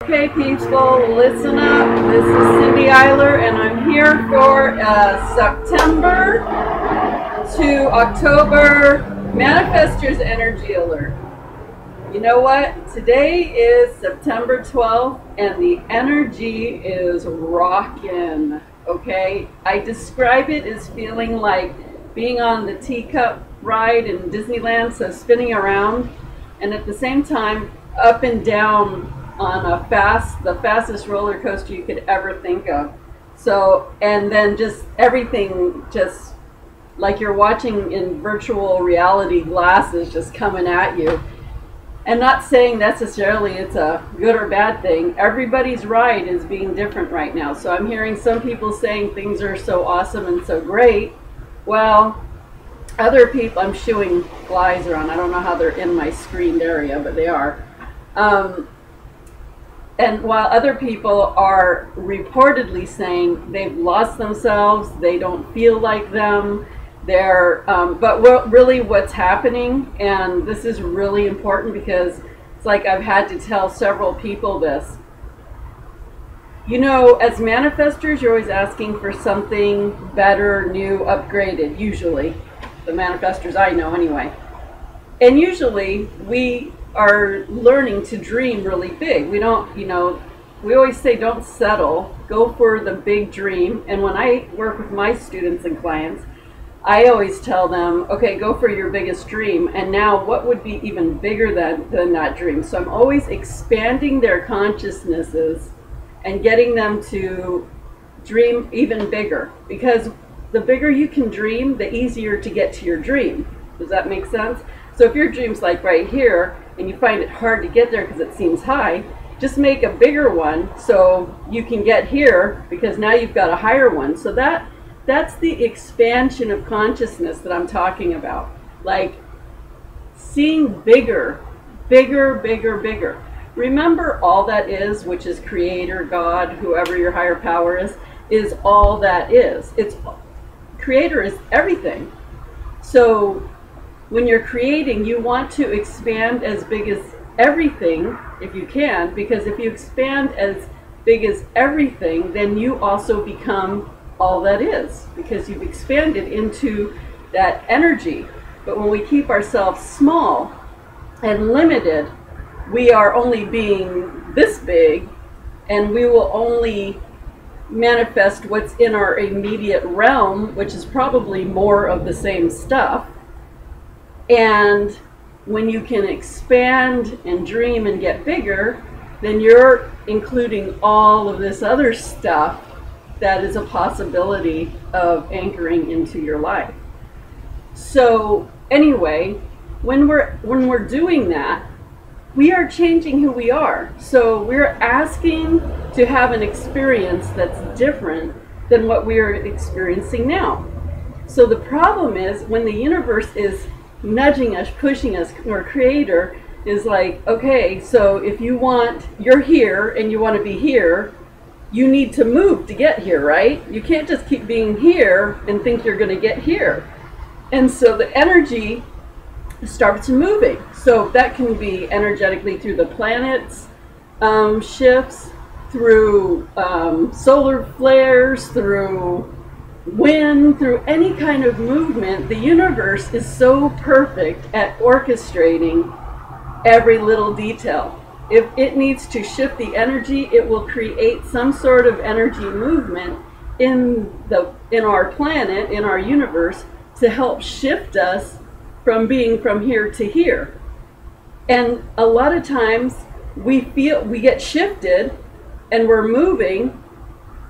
Okay, people, listen up. This is Cindy Eiler, and I'm here for September to October Manifestors Energy Alert. You know what? Today is September 12th, and the energy is rockin', okay? I describe it as feeling like being on the teacup ride in Disneyland, so spinning around, and at the same time, up and down on the fastest roller coaster you could ever think of. So, and then just everything just like you're watching in virtual reality glasses just coming at you. And not saying necessarily it's a good or bad thing. Everybody's ride is being different right now. So I'm hearing some people saying things are so awesome and so great. Well, other people, I'm shooing flies around. I don't know how they're in my screened area, but they are. And while other people are reportedly saying they've lost themselves, they don't feel like them, but really what's happening, and this is really important because it's like I've had to tell several people this. You know, as manifestors, you're always asking for something better, new, upgraded, usually. The manifestors I know anyway. And usually we are learning to dream really big. We don't, we always say don't settle, go for the big dream. And when I work with my students and clients, I always tell them, okay, go for your biggest dream. And now what would be even bigger than that dream? So I'm always expanding their consciousnesses and getting them to dream even bigger. Because the bigger you can dream, the easier to get to your dream. Does that make sense? So if your dream's like right here, and you find it hard to get there because it seems high, just make a bigger one so you can get here because now you've got a higher one. So that's the expansion of consciousness that I'm talking about. Like seeing bigger, bigger, bigger, bigger. Remember all that is, which is Creator, God, whoever your higher power is all that is. Creator is everything. So when you're creating, you want to expand as big as everything, if you can, because if you expand as big as everything, then you also become all that is, because you've expanded into that energy. But when we keep ourselves small and limited, we are only being this big, and we will only manifest what's in our immediate realm, which is probably more of the same stuff. And when you can expand and dream and get bigger, then you're including all of this other stuff that is a possibility of anchoring into your life. So anyway, when we're doing that, we are changing who we are. So we're asking to have an experience that's different than what we are experiencing now. So the problem is when the universe is nudging us, pushing us, or Creator is like, okay, so if you're here and you want to be here, you need to move to get here, right? You can't just keep being here and think you're going to get here. And so the energy starts moving. So that can be energetically through the planets, shifts, through solar flares, through wind, through any kind of movement. The universe is so perfect at orchestrating every little detail. If it needs to shift the energy, it will create some sort of energy movement in our planet, in our universe, to help shift us from being from here to here. And a lot of times we get shifted and we're moving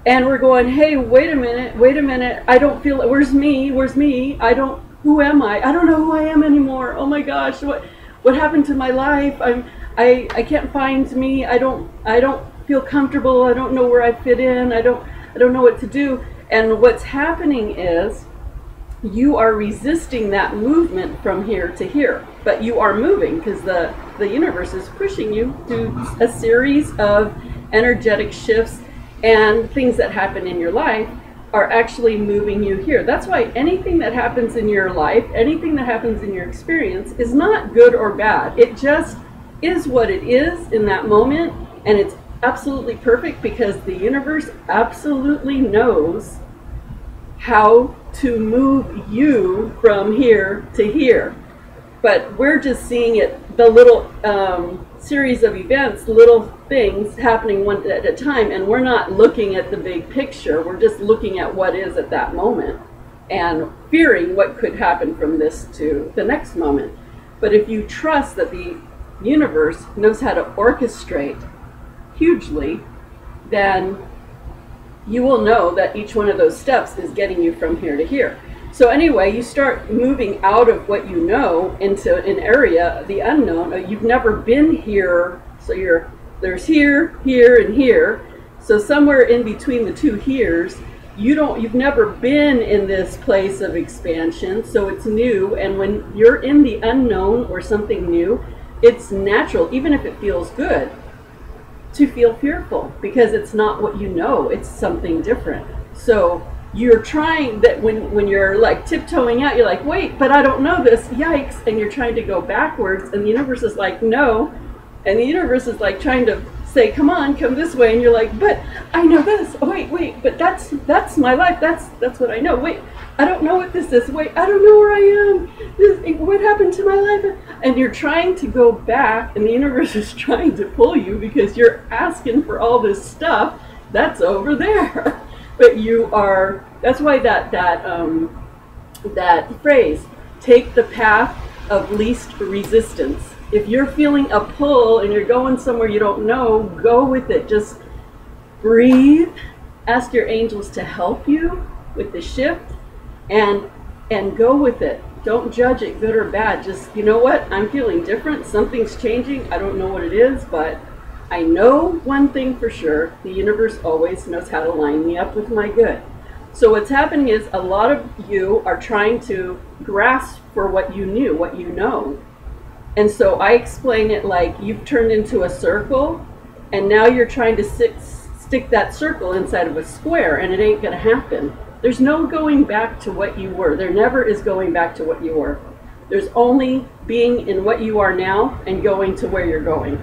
and we're going, hey, wait a minute, I don't feel it. Where's me? Who am I? I don't know who I am anymore. Oh my gosh, what happened to my life? I can't find me. I don't feel comfortable. I don't know where I fit in. I don't know what to do. And what's happening is you are resisting that movement from here to here, but you are moving because the universe is pushing you through a series of energetic shifts and things that happen in your life are actually moving you here. That's why anything that happens in your life, anything that happens in your experience is not good or bad. It just is what it is in that moment, and it's absolutely perfect because the universe absolutely knows how to move you from here to here. But we're just seeing it, the little series of events, little things happening one at a time, and we're not looking at the big picture. We're just looking at what is at that moment and fearing what could happen from this to the next moment. But if you trust that the universe knows how to orchestrate hugely, then you will know that each one of those steps is getting you from here to here. So anyway, you start moving out of what you know into an area, the unknown. You've never been here, so there's here, here, and here. So somewhere in between the two heres, you've never been in this place of expansion, so it's new. And when you're in the unknown or something new, it's natural, even if it feels good, to feel fearful because it's not what you know, it's something different. So you're trying that when you're like tiptoeing out, you're like, wait, but I don't know this, yikes, and you're trying to go backwards, and the universe is like, no, and the universe is like trying to say, come on, come this way, and you're like, but I know this, oh, wait, but that's my life, that's what I know, wait, I don't know what this is, wait, I don't know where I am, what happened to my life, and you're trying to go back, and the universe is trying to pull you because you're asking for all this stuff that's over there. But that's why that phrase, take the path of least resistance. If you're feeling a pull and you're going somewhere you don't know, go with it. Just breathe, ask your angels to help you with the shift, and go with it. Don't judge it, good or bad. Just, you know what, I'm feeling different, something's changing, I don't know what it is, but I know one thing for sure, the universe always knows how to line me up with my good. So what's happening is a lot of you are trying to grasp for what you knew, what you know. And so I explain it like you've turned into a circle, and now you're trying to stick that circle inside of a square, and it ain't gonna happen. There's no going back to what you were. There never is going back to what you were. There's only being in what you are now and going to where you're going.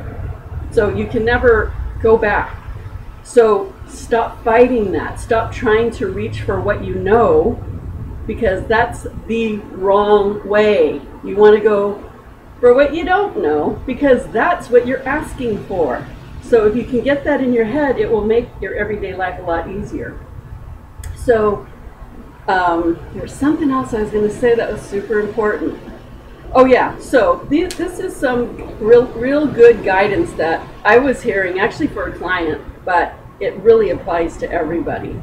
So you can never go back. So stop fighting that. Stop trying to reach for what you know, because that's the wrong way. You want to go for what you don't know, because that's what you're asking for. So if you can get that in your head, it will make your everyday life a lot easier. So there's something else I was going to say that was super important. Oh yeah, so this is some real good guidance that I was hearing actually for a client, but it really applies to everybody.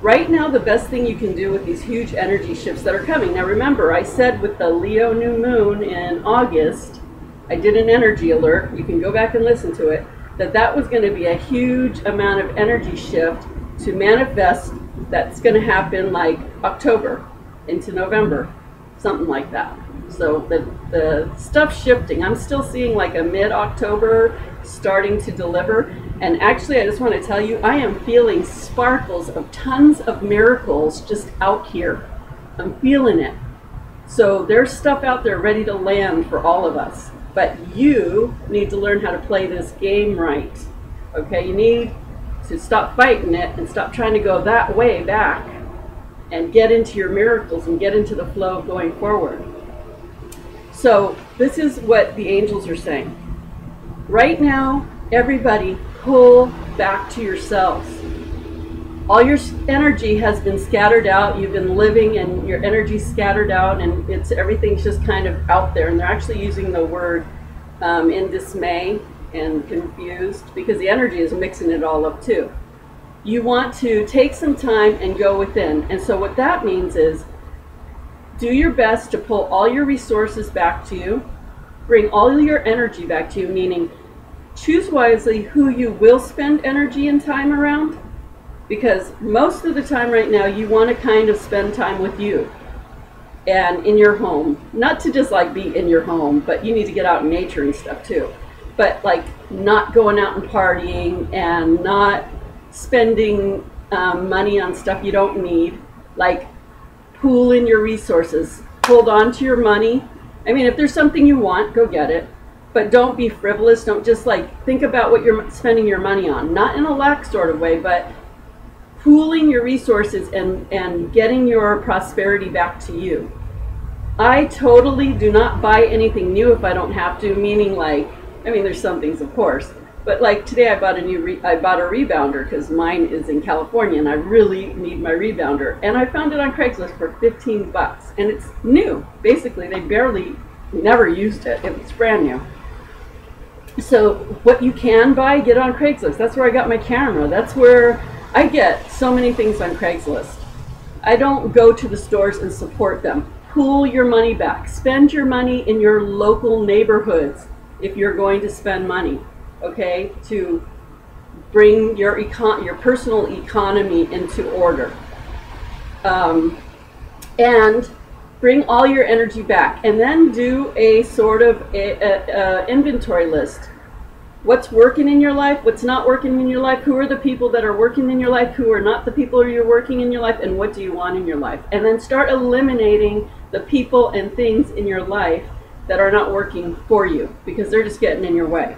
Right now, the best thing you can do with these huge energy shifts that are coming. Now remember, I said with the Leo new moon in August, I did an energy alert, you can go back and listen to it, that was going to be a huge amount of energy shift to manifest. That's going to happen like October into November, something like that. So the stuff's shifting. I'm still seeing like a mid-October starting to deliver. And actually, I just want to tell you, I am feeling sparkles of tons of miracles just out here. I'm feeling it. So there's stuff out there ready to land for all of us. But you need to learn how to play this game right. Okay, you need to stop fighting it and stop trying to go that way back and get into your miracles and get into the flow of going forward. So this is what the angels are saying. Right now, everybody pull back to yourselves. All your energy has been scattered out. You've been living and your energy's scattered out, and everything's just kind of out there. And they're actually using the word in dismay and confused because the energy is mixing it all up too. You want to take some time and go within. And so what that means is do your best to pull all your resources back to you, bring all your energy back to you, meaning choose wisely who you will spend energy and time around, because most of the time right now you want to kind of spend time with you and in your home. Not to just like be in your home, but you need to get out in nature and stuff too. But like not going out and partying and not spending money on stuff you don't need. Like pool in your resources, hold on to your money. I mean, if there's something you want, go get it. but don't be frivolous. Don't just like think about what you're spending your money on, not in a lax sort of way, but pooling your resources and getting your prosperity back to you. I totally do not buy anything new if I don't have to, meaning like, I mean, there's some things, of course, but like today I bought a rebounder because mine is in California and I really need my rebounder. And I found it on Craigslist for 15 bucks and it's new. Basically, they never used it. It was brand new. So what you can buy, get on Craigslist. That's where I got my camera. That's where I get so many things on Craigslist. I don't go to the stores and support them. Pool your money back. Spend your money in your local neighborhoods if you're going to spend money, okay, to bring your personal economy into order. And bring all your energy back, and then do a sort of inventory list. What's working in your life, what's not working in your life, who are the people that are working in your life, who are not the people you're working in your life, and what do you want in your life. And then start eliminating the people and things in your life that are not working for you because they're just getting in your way.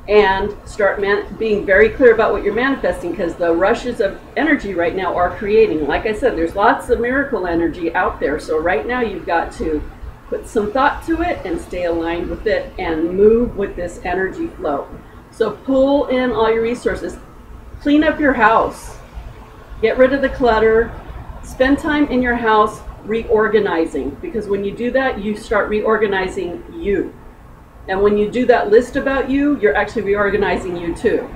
And start being very clear about what you're manifesting, because the rushes of energy right now are creating, like I said, there's lots of miracle energy out there. So right now you've got to put some thought to it and stay aligned with it and move with this energy flow. So pull in all your resources. Clean up your house. Get rid of the clutter. Spend time in your house reorganizing, because when you do that, you start reorganizing you. And when you do that list about you, you're actually reorganizing you too.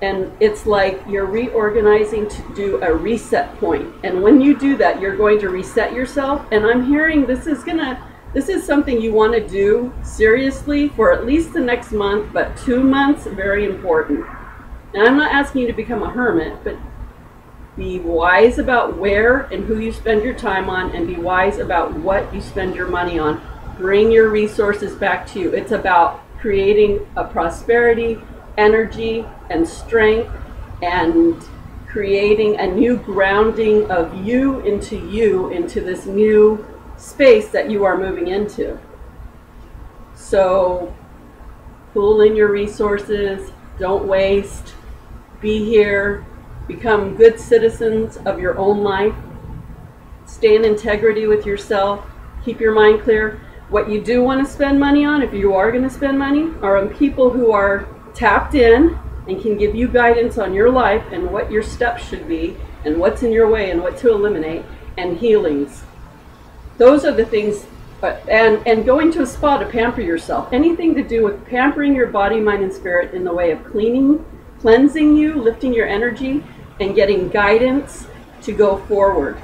And it's like you're reorganizing to do a reset point. And when you do that, you're going to reset yourself. And I'm hearing this is something you want to do seriously for at least the next month, but 2 months, very important. And I'm not asking you to become a hermit, but be wise about where and who you spend your time on, and be wise about what you spend your money on. Bring your resources back to you. It's about creating a prosperity, energy, and strength, and creating a new grounding of you, into this new space that you are moving into. So pool in your resources, don't waste, be here, become good citizens of your own life, stay in integrity with yourself, keep your mind clear. What you do want to spend money on, if you are going to spend money, are on people who are tapped in and can give you guidance on your life and what your steps should be and what's in your way and what to eliminate, and healings. Those are the things, and going to a spa to pamper yourself. Anything to do with pampering your body, mind, and spirit in the way of cleansing you, lifting your energy, and getting guidance to go forward.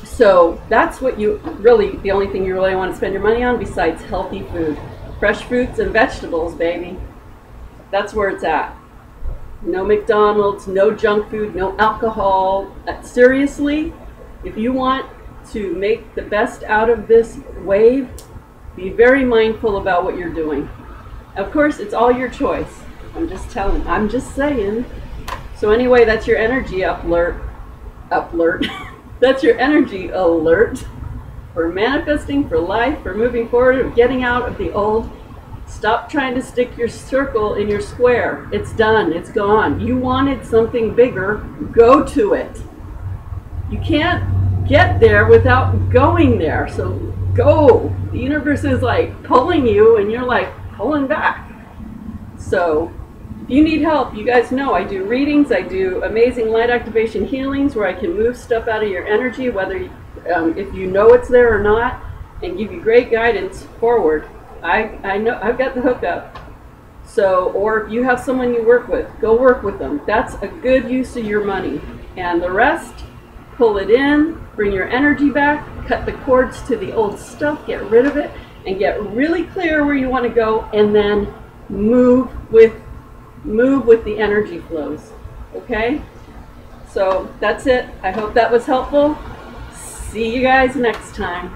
So that's what the only thing you really want to spend your money on besides healthy food. Fresh fruits and vegetables, baby. That's where it's at. No McDonald's, no junk food, no alcohol. Seriously, if you want to make the best out of this wave, be very mindful about what you're doing. Of course, it's all your choice. I'm just saying. So anyway, that's your energy alert. That's your energy alert for manifesting, for life, for moving forward, of getting out of the old. Stop trying to stick your circle in your square. It's done. It's gone. You wanted something bigger. Go to it. You can't get there without going there. So go. The universe is like pulling you and you're like pulling back. So if you need help, you guys know I do readings, I do amazing light activation healings where I can move stuff out of your energy, whether if you know it's there or not, and give you great guidance forward. I know I've got the hookup. So, or if you have someone you work with, go work with them. That's a good use of your money. And the rest, pull it in, bring your energy back, cut the cords to the old stuff, get rid of it, and get really clear where you want to go, and then move with the energy flows. Okay? So that's it. I hope that was helpful. See you guys next time.